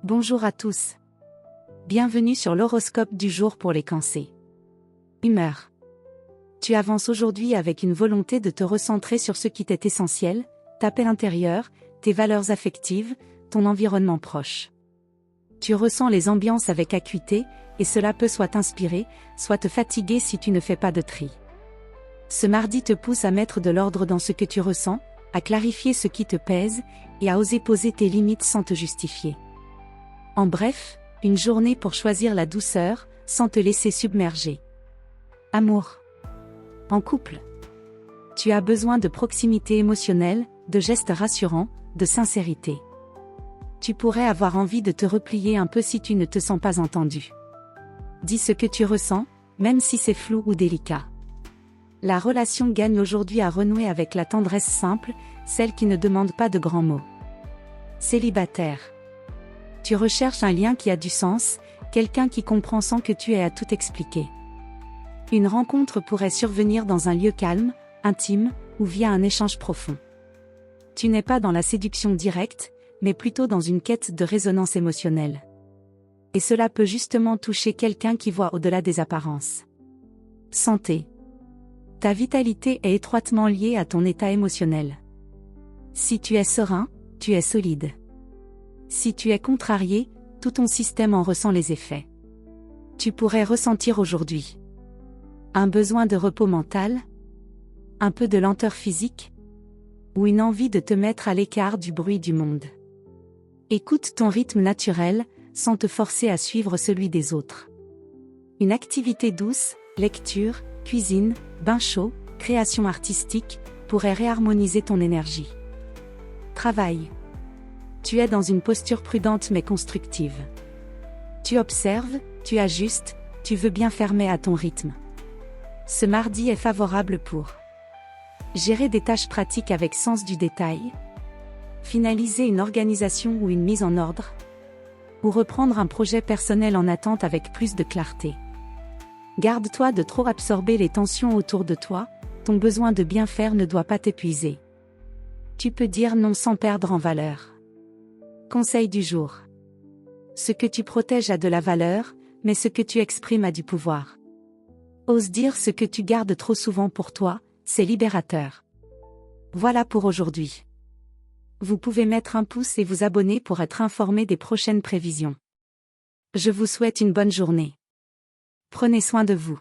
Bonjour à tous. Bienvenue sur l'horoscope du jour pour les Cancers. Humeur. Tu avances aujourd'hui avec une volonté de te recentrer sur ce qui t'est essentiel, ta paix intérieure, tes valeurs affectives, ton environnement proche. Tu ressens les ambiances avec acuité, et cela peut soit t'inspirer, soit te fatiguer si tu ne fais pas de tri. Ce mardi te pousse à mettre de l'ordre dans ce que tu ressens, à clarifier ce qui te pèse, et à oser poser tes limites sans te justifier. En bref, une journée pour choisir la douceur, sans te laisser submerger. Amour. En couple. Tu as besoin de proximité émotionnelle, de gestes rassurants, de sincérité. Tu pourrais avoir envie de te replier un peu si tu ne te sens pas entendu. Dis ce que tu ressens, même si c'est flou ou délicat. La relation gagne aujourd'hui à renouer avec la tendresse simple, celle qui ne demande pas de grands mots. Célibataire. Tu recherches un lien qui a du sens, quelqu'un qui comprend sans que tu aies à tout expliquer. Une rencontre pourrait survenir dans un lieu calme, intime, ou via un échange profond. Tu n'es pas dans la séduction directe, mais plutôt dans une quête de résonance émotionnelle. Et cela peut justement toucher quelqu'un qui voit au-delà des apparences. Santé. Ta vitalité est étroitement liée à ton état émotionnel. Si tu es serein, tu es solide. Si tu es contrarié, tout ton système en ressent les effets. Tu pourrais ressentir aujourd'hui un besoin de repos mental, un peu de lenteur physique, ou une envie de te mettre à l'écart du bruit du monde. Écoute ton rythme naturel, sans te forcer à suivre celui des autres. Une activité douce, lecture, cuisine, bain chaud, création artistique, pourrait réharmoniser ton énergie. Travail. Tu es dans une posture prudente mais constructive. Tu observes, tu ajustes, tu veux bien fermer à ton rythme. Ce mardi est favorable pour gérer des tâches pratiques avec sens du détail, finaliser une organisation ou une mise en ordre, ou reprendre un projet personnel en attente avec plus de clarté. Garde-toi de trop absorber les tensions autour de toi, ton besoin de bien faire ne doit pas t'épuiser. Tu peux dire non sans perdre en valeur. Conseil du jour. Ce que tu protèges a de la valeur, mais ce que tu exprimes a du pouvoir. Ose dire ce que tu gardes trop souvent pour toi, c'est libérateur. Voilà pour aujourd'hui. Vous pouvez mettre un pouce et vous abonner pour être informé des prochaines prévisions. Je vous souhaite une bonne journée. Prenez soin de vous.